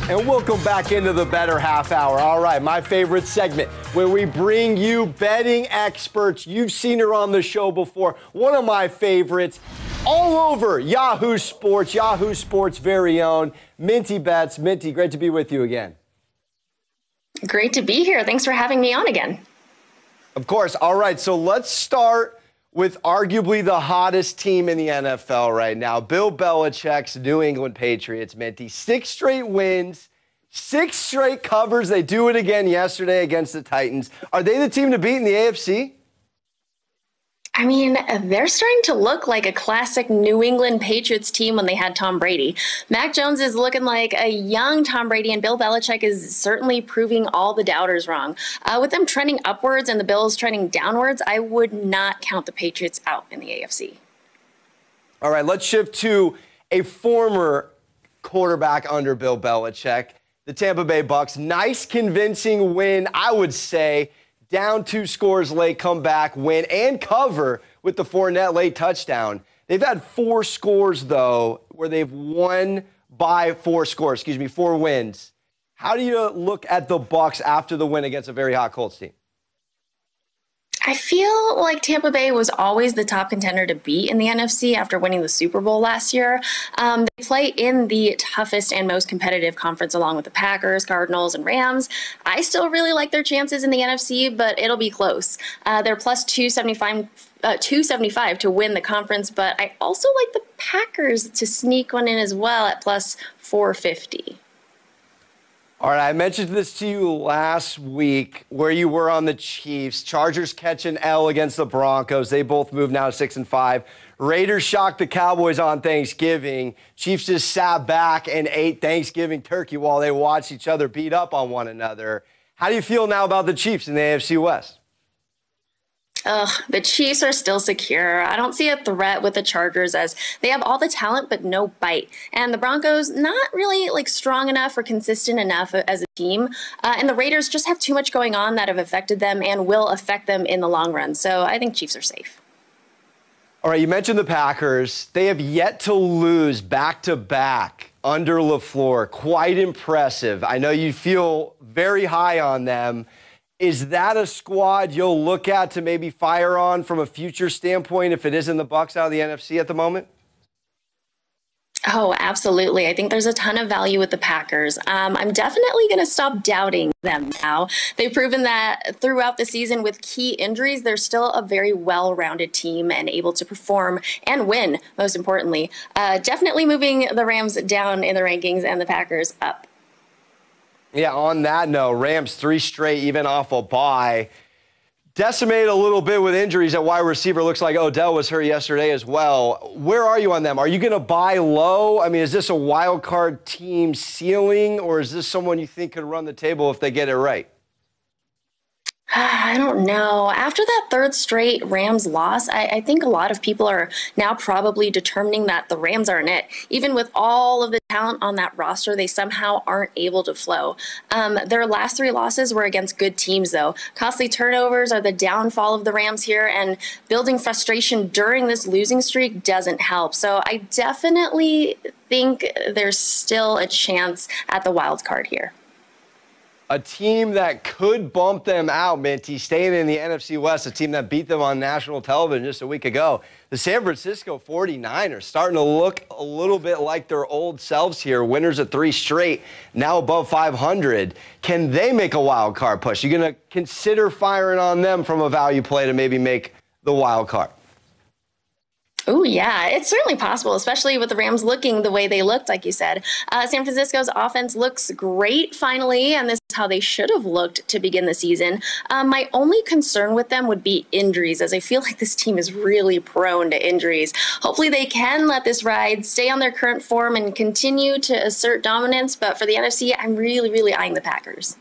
And welcome back into the Bettor Half Hour. All right, my favorite segment where we bring you betting experts. You've seen her on the show before. One of my favorites, all over Yahoo Sports' very own Minty Bets. Minty, great to be with you again. Great to be here. Thanks for having me on again. Of course. All right, so let's start with arguably the hottest team in the NFL right now, Bill Belichick's New England Patriots, Minty. 6 straight wins, 6 straight covers. They do it again yesterday against the Titans. Are they the team to beat in the AFC? I mean, they're starting to look like a classic New England Patriots team when they had Tom Brady. Mac Jones is looking like a young Tom Brady, and Bill Belichick is certainly proving all the doubters wrong. With them trending upwards and the Bills trending downwards, I would not count the Patriots out in the AFC. All right, let's shift to a former quarterback under Bill Belichick, the Tampa Bay Bucks. Nice, convincing win, I would say. Down 2 scores late, come back, win, and cover with the Fournette late touchdown. They've had 4 scores, though, where they've won by 4 scores, 4 wins. How do you look at the Bucs after the win against a very hot Colts team? I feel like Tampa Bay was always the top contender to beat in the NFC after winning the Super Bowl last year. They play in the toughest and most competitive conference along with the Packers, Cardinals, and Rams. I still really like their chances in the NFC, but it'll be close. They're plus 275 to win the conference, but I also like the Packers to sneak one in as well at plus 450. All right, I mentioned this to you last week where you were on the Chiefs. Chargers catch an L against the Broncos. They both move now to 6-5. Raiders shocked the Cowboys on Thanksgiving. Chiefs just sat back and ate Thanksgiving turkey while they watched each other beat up on one another. How do you feel now about the Chiefs in the AFC West? The Chiefs are still secure. I don't see a threat with the Chargers as they have all the talent but no bite. And the Broncos not really strong enough or consistent enough as a team. And the Raiders just have too much going on that have affected them and will affect them in the long run. So I think Chiefs are safe. All right, you mentioned the Packers. They have yet to lose back-to-back under LaFleur. Quite impressive. I know you feel very high on them. Is that a squad you'll look at to maybe fire on from a future standpoint if it isn't the Bucs out of the NFC at the moment? Oh, absolutely. I think there's a ton of value with the Packers. I'm definitely going to stop doubting them now. They've proven that throughout the season with key injuries, they're still a very well-rounded team and able to perform and win, most importantly. Definitely moving the Rams down in the rankings and the Packers up. Yeah, on that note, Rams 3 straight, even off a bye. Decimated a little bit with injuries at wide receiver. Looks like Odell was hurt yesterday as well. Where are you on them? Are you going to buy low? I mean, is this a wild card team ceiling, or is this someone you think could run the table if they get it right? I don't know. After that 3rd straight Rams loss, I think a lot of people are now probably determining that the Rams aren't it. Even with all of the talent on that roster, they somehow aren't able to flow. Their last 3 losses were against good teams, though. Costly turnovers are the downfall of the Rams here, and building frustration during this losing streak doesn't help. So I definitely think there's still a chance at the wild card here. A team that could bump them out, Minty, staying in the NFC West, a team that beat them on national television just a week ago. The San Francisco 49ers starting to look a little bit like their old selves here. Winners of 3 straight, now above 500. Can they make a wild card push? You going to consider firing on them from a value play to maybe make the wild card? Oh, yeah, it's certainly possible, especially with the Rams looking the way they looked, like you said. San Francisco's offense looks great finally, and this is how they should have looked to begin the season. My only concern with them would be injuries, as I feel like this team is really prone to injuries. Hopefully they can let this ride, stay on their current form, and continue to assert dominance. But for the NFC, I'm really, really eyeing the Packers.